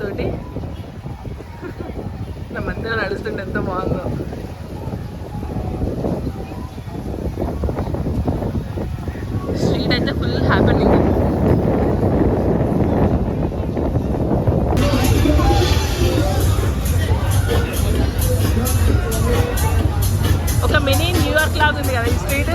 తోటి నా మధ్యలో నడుస్తుంటే ఎంత బాగుందో. స్ట్రీట్ అయితే ఫుల్ హ్యాపెనింగ్. ఒక మినీ న్యూయార్క్ లాగా ఉంది కదా ఈ street.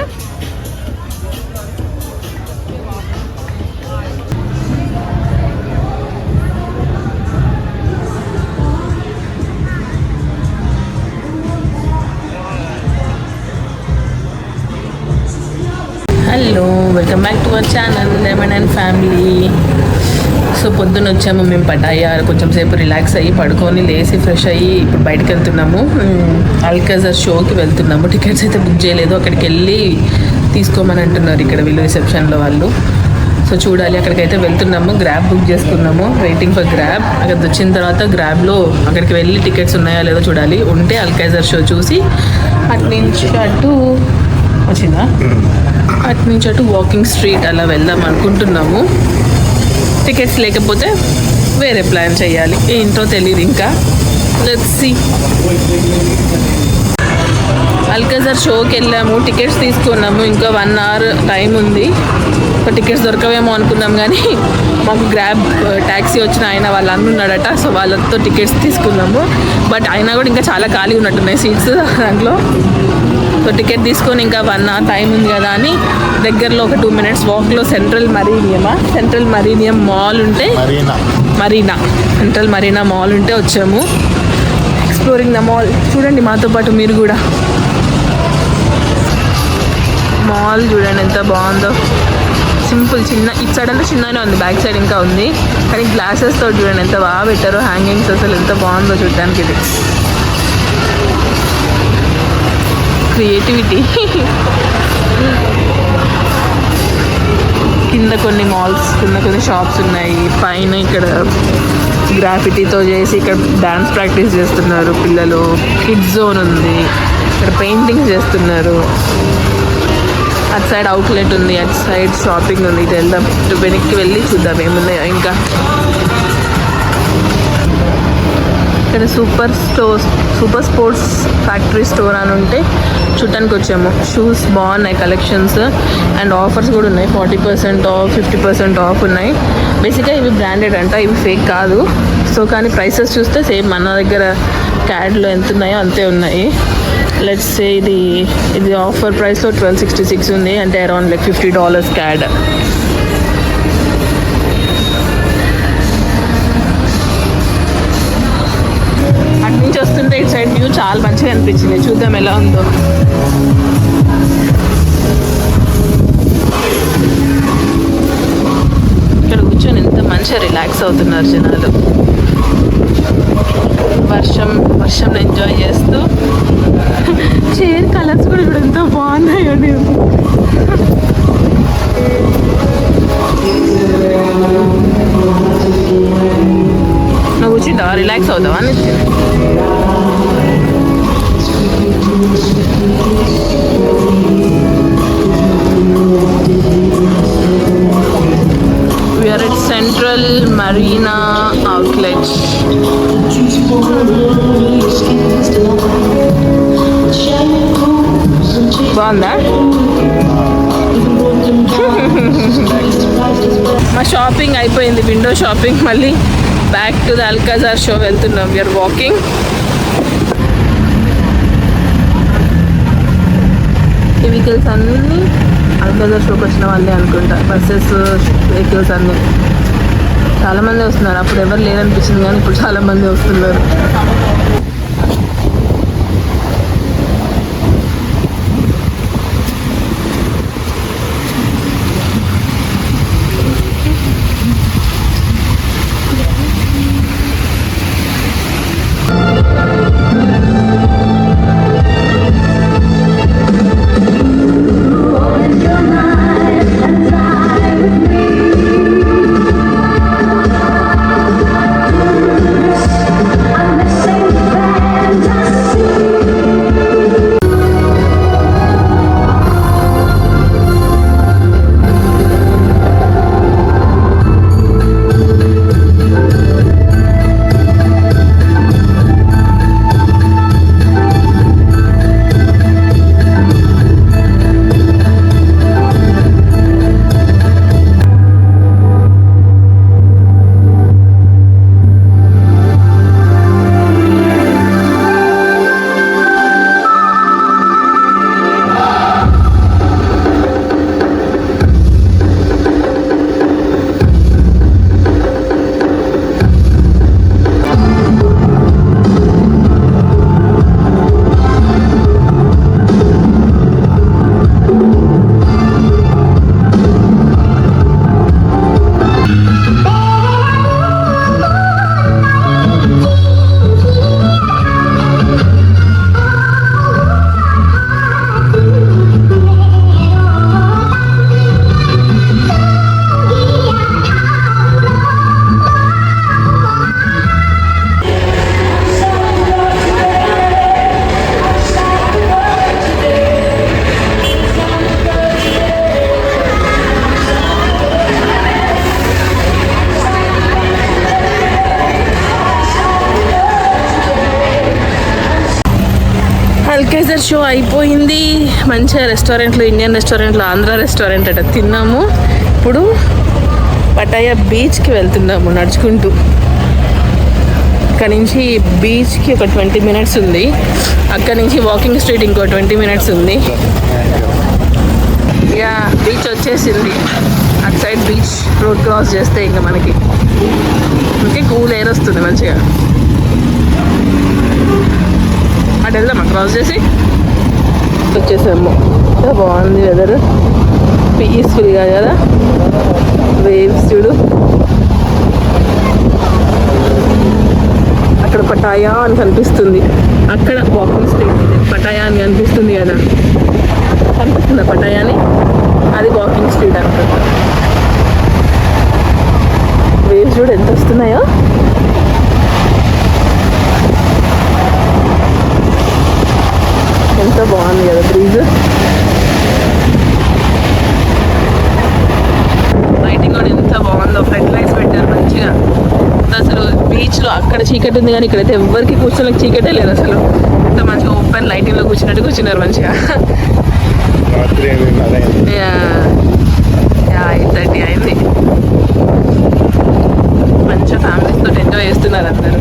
Hello, welcome back to our channel lemon and family. So పొద్దున్న వచ్చాము మేము పటాయా, కొంచెం సేపు రిలాక్స్ అయ్యి పడుకొని లేసి ఫ్రెష్ అయ్యి ఇప్పుడు బయటకు వెళ్తున్నాము. అల్కాజర్ షోకి వెళ్తున్నాము. టికెట్స్ అయితే బుక్ చేయలేదు, అక్కడికి వెళ్ళి తీసుకోమని అంటున్నారు ఇక్కడ వీళ్ళు రిసెప్షన్లో వాళ్ళు. సో చూడాలి, అక్కడికైతే వెళ్తున్నాము. గ్రాబ్ బుక్ చేసుకున్నాము, వెయిటింగ్ ఫర్ గ్రాబ్. అక్కడ వచ్చిన తర్వాత గ్రాబ్లో అక్కడికి వెళ్ళి టికెట్స్ ఉన్నాయో లేదో చూడాలి. ఉంటే అల్కాజర్ షో చూసి అటు నుంచి అటు వచ్చిందా అటు నుంచి అటు వాకింగ్ స్ట్రీట్ అలా వెళ్దాం అనుకుంటున్నాము. టికెట్స్ లేకపోతే వేరే ప్లాన్ చేయాలి, ఏంటో తెలియదు ఇంకా. Let's see. అల్కాజర్ షోకి వెళ్ళాము, టికెట్స్ తీసుకున్నాము. ఇంకా 1 hour టైం ఉంది. టికెట్స్ దొరకవేమో అనుకున్నాం, కానీ మాకు గ్రాబ్ ట్యాక్సీ వచ్చిన ఆయన వాళ్ళు అన్నున్నాడట. సో వాళ్ళతో టికెట్స్ తీసుకున్నాము. బట్ అయినా కూడా ఇంకా చాలా ఖాళీ ఉన్నట్టున్నాయి సీట్స్ దాంట్లో. సో టికెట్ తీసుకొని ఇంకా 1 hour టైం ఉంది కదా అని దగ్గరలో ఒక 2 minutes వాక్లో సెంట్రల్ మరీనియం మాల్ ఉంటే సెంట్రల్ మరీనా మాల్ ఉంటే వచ్చాము. Exploring the mall. చూడండి మాతో పాటు మీరు కూడా. మాల్ చూడండి ఎంత బాగుందో. సింపుల్ చిన్న, ఇటు సైడ్ అంటే చిన్ననే ఉంది, బ్యాక్ సైడ్ ఇంకా ఉంది. కానీ గ్లాసెస్ తోటి చూడండి ఎంత బాగా పెట్టారో, హ్యాంగింగ్స్ అసలు ఎంత బాగుందో చూడడానికి. ఇది క్రియేటివిటీ. కింద కొన్ని మాల్స్, కింద కొన్ని షాప్స్ ఉన్నాయి. పైన ఇక్కడ గ్రాఫిటీతో చేసి ఇక్కడ డాన్స్ ప్రాక్టీస్ చేస్తున్నారు పిల్లలు. కిడ్స్ జోన్ ఉంది, ఇక్కడ పెయింటింగ్ చేస్తున్నారు. అటు సైడ్ అవుట్లెట్ ఉంది, అటు సైడ్ షాపింగ్ ఉంది. ఇటు వెళ్దాం, ఇటు వెనక్కి వెళ్ళి చూద్దాం ఏమున్నాయో ఇంకా. ఇక్కడ సూపర్ స్పోర్ట్స్ ఫ్యాక్టరీ స్టోర్ అని ఉంటే చూడటానికి వచ్చాము. షూస్ బాగున్నాయి, కలెక్షన్స్ అండ్ ఆఫర్స్ కూడా ఉన్నాయి. 40% ఆఫ్, 50% ఆఫ్ ఉన్నాయి. బేసిక్గా ఇవి బ్రాండెడ్ అంట, ఇవి ఫేక్ కాదు. సో కానీ ప్రైసెస్ చూస్తే సేమ్ మన దగ్గర క్యాడ్లో ఎంత ఉన్నాయో అంతే ఉన్నాయి. లెట్స్ సే ఇది ఆఫర్ ప్రైస్లో 1266 ఉంది, అంటే అరౌండ్ లైక్ $50 క్యాడ్. అటు నుంచి వస్తుంటే ఇటు సైడ్ వ్యూ చాలా మంచిగా అనిపించింది. చూద్దాం ఎలా ఉందో. ఇక్కడ కూర్చొని ఎంత మంచిగా రిలాక్స్ అవుతున్నారు జనాలు. వర్షంలో ఎంజాయ్ చేస్తూ. చైర్ కలర్స్ కూడా ఇప్పుడు ఎంతో బాగున్నాయో. నువ్వు కూర్చుంటావా, రిలాక్స్ అవుతావా అని. We are at Central Marina Outlet. బాగుందా? మా షాపింగ్ అయిపోయింది, విండో షాపింగ్. మళ్ళీ back to the Alcazar show వెళ్తున్నాం. We're walking. వెహికల్స్ అన్నీ అల్కాజర్ షోకి వచ్చిన వాళ్ళే అనుకుంటా. బస్సెస్, వెహికల్స్ అన్నీ చాలామంది వస్తున్నారు. అప్పుడు ఎవరు లేరనిపించింది, కానీ ఇప్పుడు చాలామంది వస్తున్నారు. I'm missing షో అయిపోయింది. మంచిగా రెస్టారెంట్లో, ఇండియన్ రెస్టారెంట్లో, ఆంధ్ర రెస్టారెంట్ అట తిన్నాము. ఇప్పుడు పటాయా బీచ్కి వెళ్తున్నాము నడుచుకుంటూ. ఇక్కడ నుంచి బీచ్కి ఒక 20 minutes ఉంది. అక్కడ నుంచి వాకింగ్ స్ట్రీట్ ఇంకో 20 minutes ఉంది. ఇక బీచ్ వచ్చేసింది. అటు సైడ్ బీచ్ రోడ్ క్రాస్ చేస్తే ఇంకా మనకి ఇంకే కూల్ ఎయిర్ వస్తుంది మంచిగా. అటు వెళ్దామా క్రాస్ చేసి వచ్చేసాము. బాగుంది వెదర్, పీస్ఫుల్గా కదా. వేవ్స్ చూడు. అక్కడ పటాయా అని కనిపిస్తుంది. అక్కడ వాకింగ్ స్ట్రీట్ పటాయా అని కనిపిస్తుంది కదా, కనిపిస్తుందా పటాయా అని? అది వాకింగ్ స్ట్రీట్ అనుకుంటా. వేవ్స్ చూడు ఎంత వస్తున్నాయో. ఎంత బాగుంది కదా బ్రీజ్. లైటింగ్ కూడా ఎంత బాగుందో, ఫ్లడ్ లైట్స్ పెట్టారు మంచిగా. అసలు బీచ్లో అక్కడ చీకటి ఉంది కానీ ఇక్కడైతే ఎవరికి కూర్చోడానికి చీకటే లేదు అసలు. ఎంత మంచిగా ఓపెన్ లైటింగ్లో కూర్చున్నట్టు కూర్చున్నారు మంచిగా. 8:30 అయింది. మంచిగా ఫ్యామిలీస్ తోటి ఎంజాయ్ చేస్తున్నారు అందరు.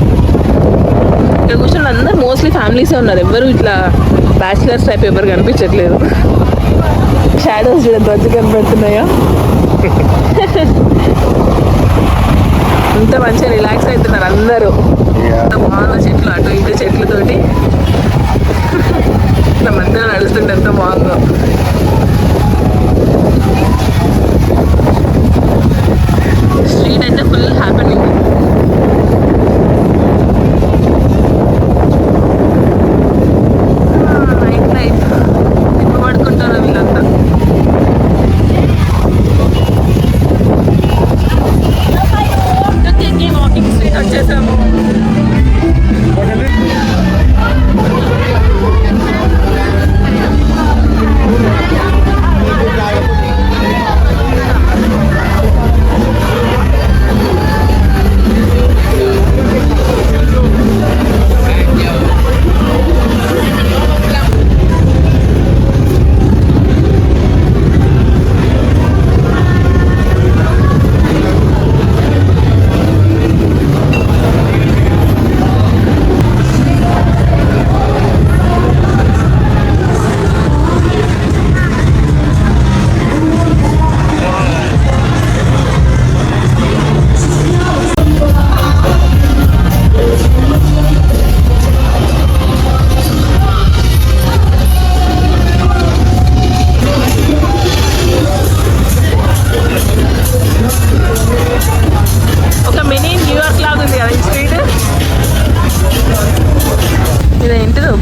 ఇక్కడ కూర్చొని అందరు మోస్ట్లీ ఫ్యామిలీసే ఉన్నారు. ఎవరు ఇట్లా బ్యాచిలర్స్ టైప్ ఎవరు కనిపించట్లేదు. షాడోస్ చూడ మంచి కనబడుతున్నాయో. అంత మంచిగా రిలాక్స్ అవుతున్నారు అందరూ. అంత బాగుంది. చెట్లు అటు ఇటు చెట్లతోటి ఇట్లా మధ్యలో నడుస్తుంటే ఎంత బాగుందో. స్ట్రీట్ అయితే ఫుల్ హ్యాపెనింగ్. నైట్ లైఫ్ ఇప్పుడు పడుకుంటారు వీళ్ళంతా. వాకింగ్ స్ట్రీట్ వచ్చేసాము.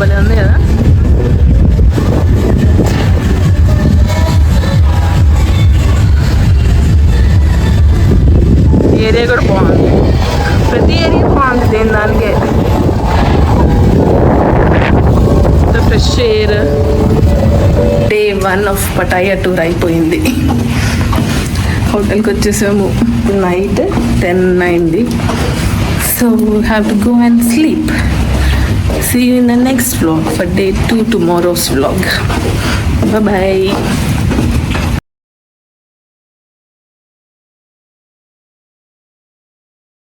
భలే ఉంది కదా. ఏరియా కూడా బాగుంది. ప్రతి ఏరియా బాగుంది దేని దానికే. Fresh air. Day 1 of Pattaya tour అయిపోయింది. హోటల్కి వచ్చేసాము. నైట్ 10 అయింది. So have to go and sleep. See you in the next vlog for day 2, tomorrow's vlog. Bye bye.